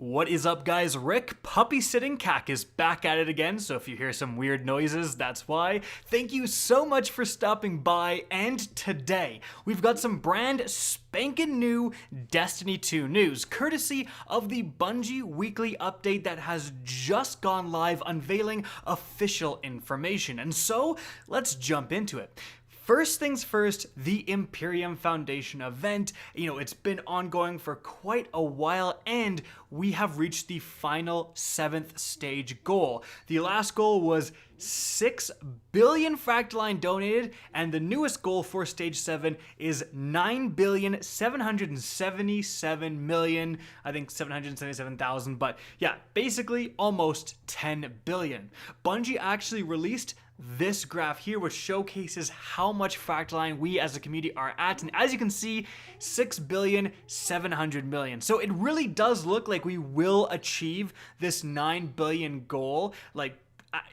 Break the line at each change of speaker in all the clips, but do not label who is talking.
What is up, guys? Rick, Puppy Sitting Cack, is back at it again, so if you hear some weird noises, that's why. Thank you so much for stopping by, and today, we've got some brand spanking new Destiny 2 news, courtesy of the Bungie weekly update that has just gone live, unveiling official information. And so, let's jump into it. First things first, the Imperium Foundation event. It's been ongoing for quite a while, and we have reached the final 7th stage goal. The last goal was 6 billion Fractaline donated, and the newest goal for stage 7 is 9,777,000,000, I think 777,000, but yeah, basically almost 10 billion. Bungie actually released this graph here, which showcases how much Fractaline we as a community are at, and as you can see, 6,700,000,000. So it really does look like we will achieve this 9 billion goal.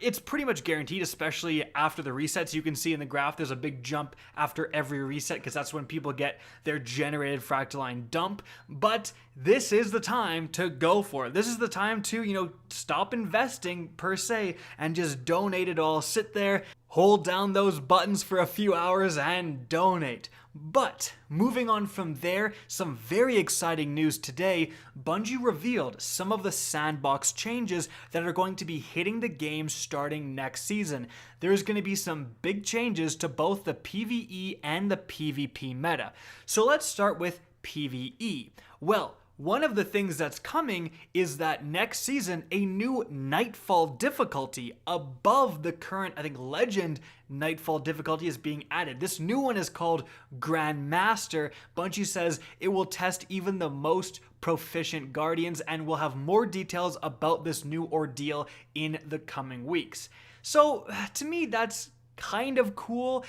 It's pretty much guaranteed, especially after the resets. You can see in the graph there's a big jump after every reset because that's when people get their generated Fractaline dump. But this is the time to go for it. This is the time to, stop investing per se and just donate it all. Sit there, hold down those buttons for a few hours and donate. But moving on from there, some very exciting news today. Bungie revealed some of the Sandbox changes that are going to be hitting the game starting next season. There's going to be some big changes to both the PvE and the PvP meta. So let's start with PvE. Well, one of the things that's coming is that next season, a new Nightfall difficulty above the current, I think, Legend Nightfall difficulty is being added. This new one is called Grandmaster. Bungie says it will test even the most proficient Guardians, and we'll have more details about this new ordeal in the coming weeks. So, to me, that's kind of cool.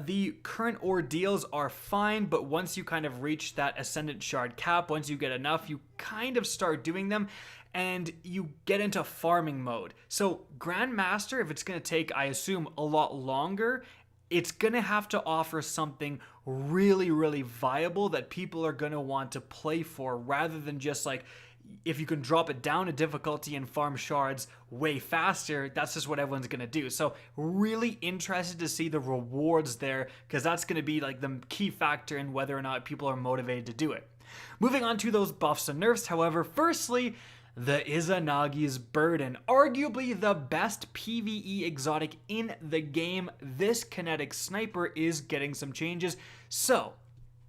The current ordeals are fine, but once you kind of reach that Ascendant Shard cap, once you get enough, you kind of start doing them and you get into farming mode. So Grandmaster, if it's going to take, I assume, a lot longer, it's going to have to offer something really, really viable that people are going to want to play for, rather than just if you can drop it down a difficulty and farm shards way faster, that's just what everyone's going to do. So really interested to see the rewards there, because that's going to be the key factor in whether or not people are motivated to do it. Moving on to those buffs and nerfs, however, firstly, the Izanagi's Burden, arguably the best PvE exotic in the game. This kinetic sniper is getting some changes. So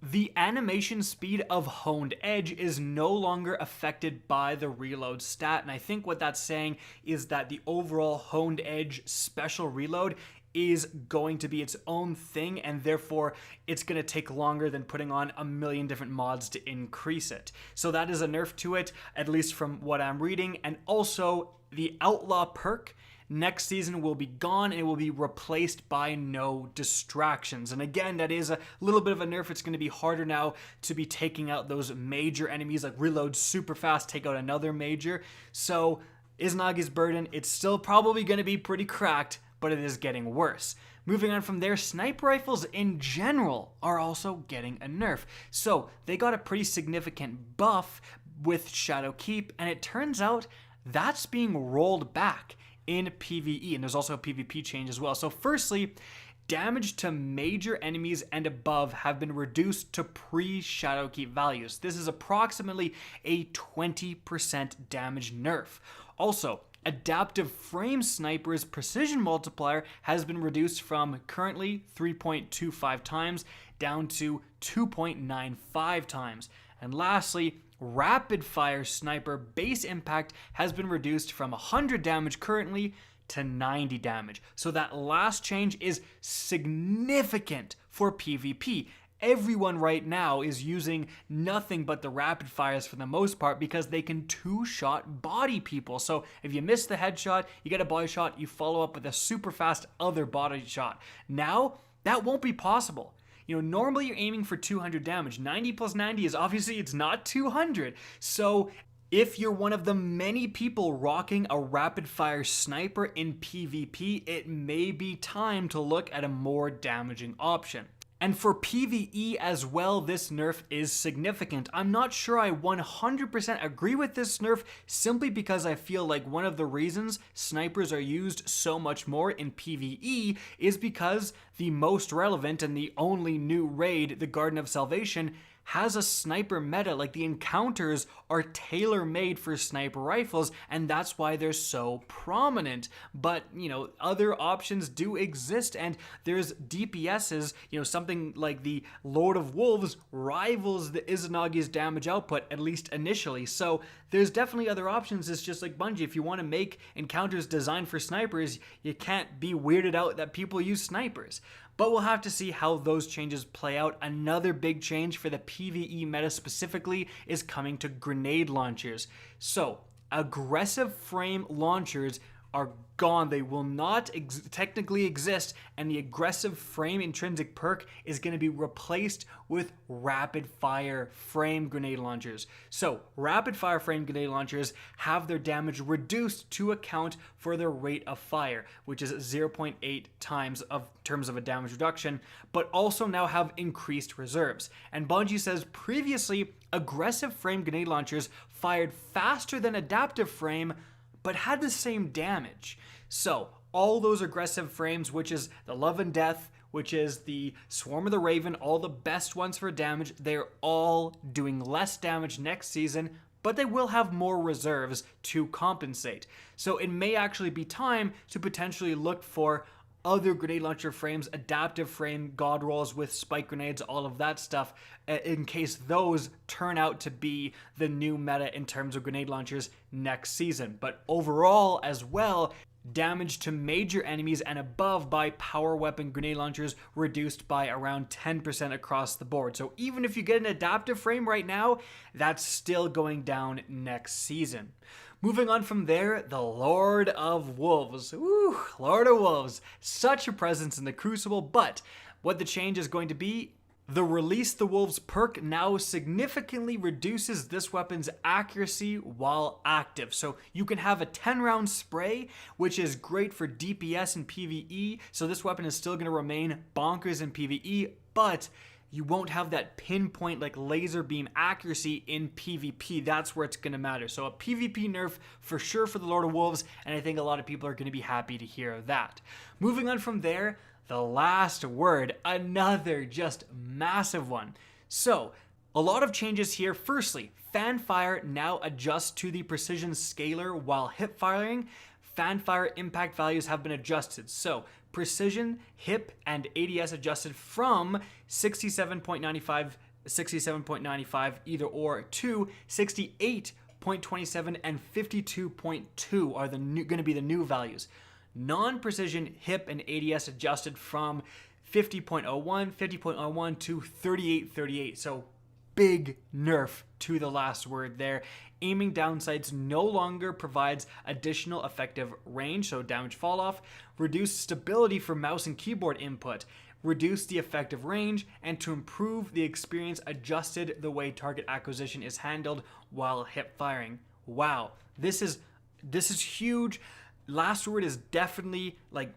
the animation speed of Honed Edge is no longer affected by the reload stat, and I think what that's saying is that the overall Honed Edge special reload is going to be its own thing, and therefore it's going to take longer than putting on a million different mods to increase it. So that is a nerf to it, at least from what I'm reading. And also the Outlaw perk next season will be gone, and it will be replaced by no distractions. And again, that is a little bit of a nerf. It's going to be harder now to be taking out those major enemies, reload super fast, take out another major. So Izanagi's Burden, it's still probably going to be pretty cracked, but it is getting worse. Moving on from there, sniper rifles in general are also getting a nerf. So they got a pretty significant buff with Shadow Keep, and it turns out that's being rolled back in PvE, and there's also a PvP change as well. So firstly, damage to major enemies and above have been reduced to pre-Shadow Keep values. This is approximately a 20% damage nerf. Also, Adaptive Frame Sniper's precision multiplier has been reduced from currently 3.25 times down to 2.95 times. And lastly, Rapid Fire Sniper base impact has been reduced from 100 damage currently to 90 damage. So that last change is significant for PvP. Everyone right now is using nothing but the rapid fires for the most part because they can two-shot body people. So if you miss the headshot, you get a body shot, you follow up with a super fast other body shot. Now, that won't be possible. Normally you're aiming for 200 damage. 90 plus 90 is obviously, it's not 200. So if you're one of the many people rocking a rapid fire sniper in PvP, it may be time to look at a more damaging option. And for PvE as well, this nerf is significant. I'm not sure I 100% agree with this nerf simply because I feel like one of the reasons snipers are used so much more in PvE is because the most relevant and the only new raid, the Garden of Salvation, has a sniper meta. Like, the encounters are tailor-made for sniper rifles, and that's why they're so prominent. But, you know, other options do exist, and there's DPSs, you know, something like the Lord of Wolves rivals the Izanagi's damage output, at least initially. So there's definitely other options. It's just like Bungie, if you want to make encounters designed for snipers, you can't be weirded out that people use snipers. But we'll have to see how those changes play out. Another big change for the PvE meta specifically is coming to grenade launchers. So, aggressive frame launchers are gone. They will not technically exist, and the aggressive frame intrinsic perk is going to be replaced with rapid fire frame grenade launchers. So rapid fire frame grenade launchers have their damage reduced to account for their rate of fire, which is 0.8 times of terms of a damage reduction, but also now have increased reserves. And Bungie says previously aggressive frame grenade launchers fired faster than adaptive frame but had the same damage. So all those aggressive frames, which is the Love and Death, which is the Swarm of the Raven, all the best ones for damage, they're all doing less damage next season, but they will have more reserves to compensate. So it may actually be time to potentially look for other grenade launcher frames, adaptive frame, god rolls with spike grenades, all of that stuff, in case those turn out to be the new meta in terms of grenade launchers next season. But overall as well, damage to major enemies and above by power weapon grenade launchers reduced by around 10% across the board. So even if you get an adaptive frame right now, that's still going down next season. Moving on from there, the Lord of Wolves. Woo, Lord of Wolves. Such a presence in the Crucible, but what the change is going to be, the Release the Wolves perk now significantly reduces this weapon's accuracy while active. So you can have a 10-round spray, which is great for DPS and PvE, so this weapon is still going to remain bonkers in PvE, but you won't have that pinpoint like laser beam accuracy in PvP. That's where it's going to matter. So a PvP nerf for sure for the Lord of Wolves, and I think a lot of people are going to be happy to hear that. Moving on from there, the last word, another just massive one. So a lot of changes here. Firstly, Fanfire now adjusts to the precision scalar while hip firing. Fanfire impact values have been adjusted. So precision, hip, and ADS adjusted from 67.95 either or to 68.27 and 52.2 are going to be the new values. Non-precision hip and ADS adjusted from 50.01, 50.01 to 38.38. So big nerf to the last word there. Aiming down sights no longer provides additional effective range, so damage fall off. Reduced stability for mouse and keyboard input. Reduce the effective range, and to improve the experience, adjusted the way target acquisition is handled while hip firing. Wow, this is huge. Last word is definitely like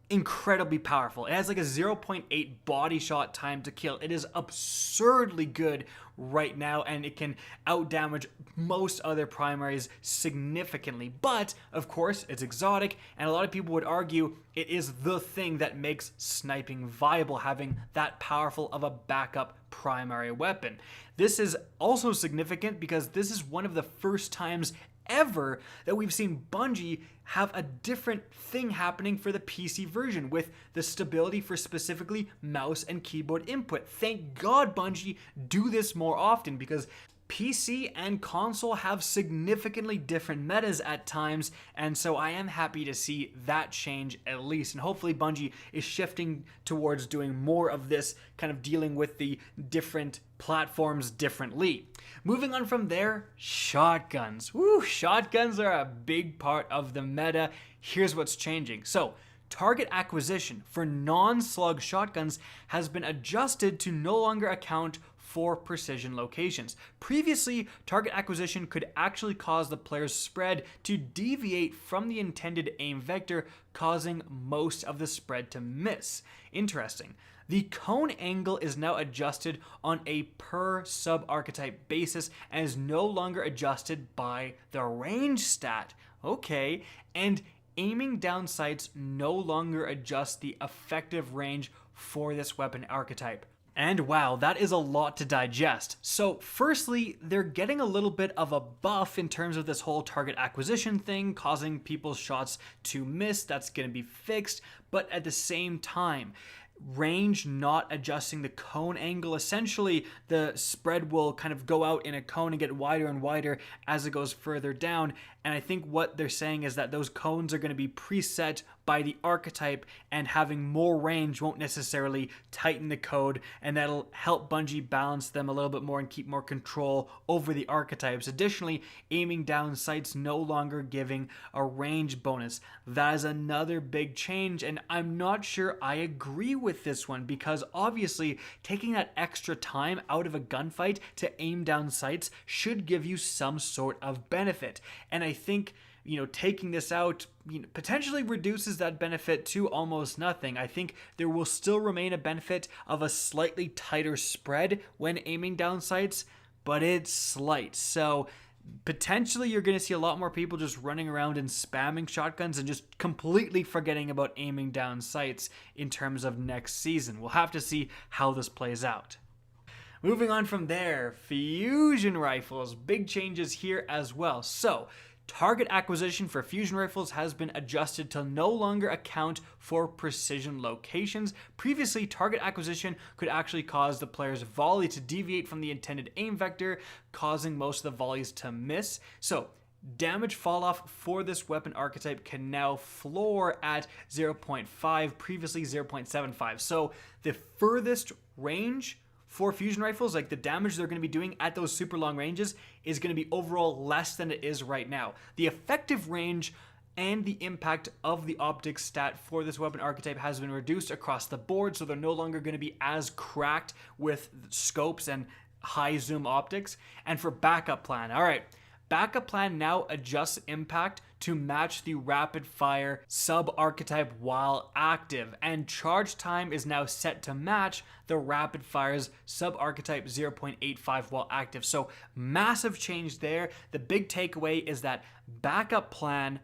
incredibly powerful. It has like a 0.8 body shot time to kill. It is absurdly good right now, and it can outdamage most other primaries significantly. But of course, it's exotic, and a lot of people would argue it is the thing that makes sniping viable, having that powerful of a backup primary weapon. This is also significant because this is one of the first times ever that we've seen Bungie have a different thing happening for the PC version with the stability for specifically mouse and keyboard input. Thank God Bungie do this more often, because PC and console have significantly different metas at times, and so I am happy to see that change at least, and hopefully Bungie is shifting towards doing more of this, kind of dealing with the different platforms differently. Moving on from there, shotguns. Woo, shotguns are a big part of the meta. Here's what's changing. So, target acquisition for non-slug shotguns has been adjusted to no longer account for precision locations. Previously, target acquisition could actually cause the player's spread to deviate from the intended aim vector, causing most of the spread to miss. Interesting. The cone angle is now adjusted on a per sub-archetype basis and is no longer adjusted by the range stat. Okay, and aiming down sights no longer adjusts the effective range for this weapon archetype. And wow, that is a lot to digest. So firstly, they're getting a little bit of a buff in terms of this whole target acquisition thing, causing people's shots to miss. That's going to be fixed. But at the same time, range not adjusting the cone angle. Essentially, the spread will kind of go out in a cone and get wider and wider as it goes further down. And I think what they're saying is that those cones are going to be preset by the archetype, and having more range won't necessarily tighten the code, and that'll help Bungie balance them a little bit more and keep more control over the archetypes. Additionally, aiming down sights no longer giving a range bonus. That is another big change, and I'm not sure I agree with this one, because obviously taking that extra time out of a gunfight to aim down sights should give you some sort of benefit. And I think, taking this out potentially reduces that benefit to almost nothing. I think there will still remain a benefit of a slightly tighter spread when aiming down sights, but it's slight. So potentially you're going to see a lot more people just running around and spamming shotguns and just completely forgetting about aiming down sights in terms of next season. We'll have to see how this plays out. Moving on from there, fusion rifles. Big changes here as well. So target acquisition for fusion rifles has been adjusted to no longer account for precision locations. Previously, target acquisition could actually cause the player's volley to deviate from the intended aim vector, causing most of the volleys to miss. So damage falloff for this weapon archetype can now floor at 0.5, previously 0.75. So the furthest range for fusion rifles, like the damage they're going to be doing at those super long ranges, is going to be overall less than it is right now. The effective range and the impact of the optics stat for this weapon archetype has been reduced across the board, so they're no longer going to be as cracked with scopes and high zoom optics. And for backup plan, all right, backup plan now adjusts impact to match the rapid fire sub-archetype while active, and charge time is now set to match the rapid fire's sub-archetype 0.85 while active. So massive change there. The big takeaway is that backup plan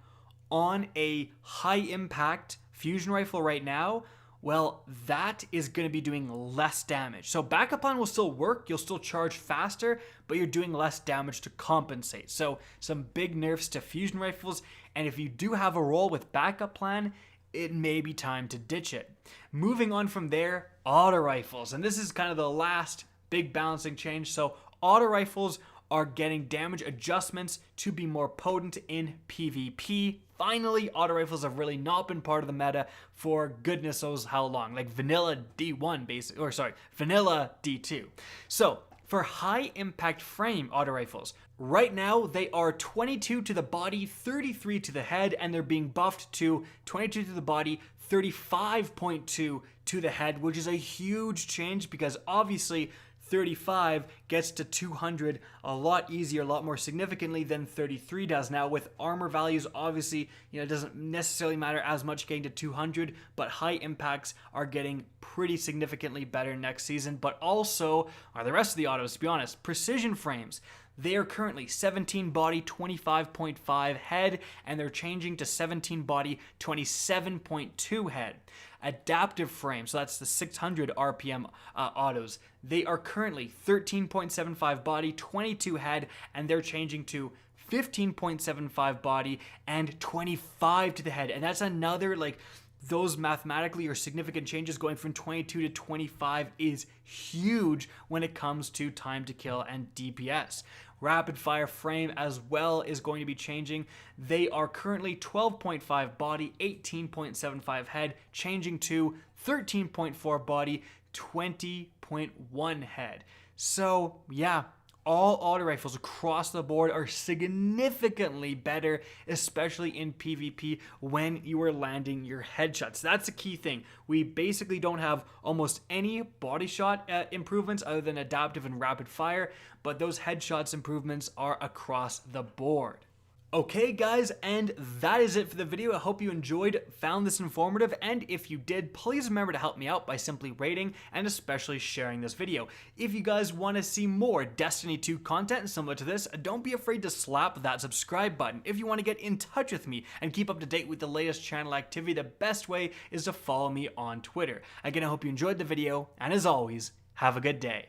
on a high impact fusion rifle right now, well, that is going to be doing less damage. So backup plan will still work, you'll still charge faster, but you're doing less damage to compensate. So some big nerfs to fusion rifles, and if you do have a roll with backup plan, it may be time to ditch it. Moving on from there, auto rifles, and this is kind of the last big balancing change. So auto rifles are getting damage adjustments to be more potent in PvP. Finally, auto rifles have really not been part of the meta for goodness knows how long, like vanilla D1 basically, or sorry, vanilla D2. So for high impact frame auto rifles, right now they are 22 to the body, 33 to the head, and they're being buffed to 22 to the body, 35.2 to the head, which is a huge change because obviously 35 gets to 200 a lot easier, a lot more significantly than 33 does. Now with armor values, obviously, it doesn't necessarily matter as much getting to 200, but high impacts are getting pretty significantly better next season. But also are the rest of the autos, to be honest. Precision frames, they are currently 17 body, 25.5 head, and they're changing to 17 body, 27.2 head. Adaptive frame, so that's the 600 RPM autos, they are currently 13.75 body, 22 head, and they're changing to 15.75 body and 25 to the head. And that's another, those mathematically are significant changes. Going from 22 to 25 is huge when it comes to time to kill and DPS. Rapid fire frame as well is going to be changing. They are currently 12.5 body, 18.75 head, changing to 13.4 body, 20.1 head. So yeah, all auto rifles across the board are significantly better, especially in PvP when you are landing your headshots. That's a key thing. We basically don't have almost any body shot improvements other than adaptive and rapid fire, but those headshots improvements are across the board. Okay guys, and that is it for the video. I hope you enjoyed, found this informative, and if you did, please remember to help me out by simply rating and especially sharing this video. If you guys want to see more Destiny 2 content similar to this, don't be afraid to slap that subscribe button. If you want to get in touch with me and keep up to date with the latest channel activity, the best way is to follow me on Twitter. Again, I hope you enjoyed the video, and as always, have a good day.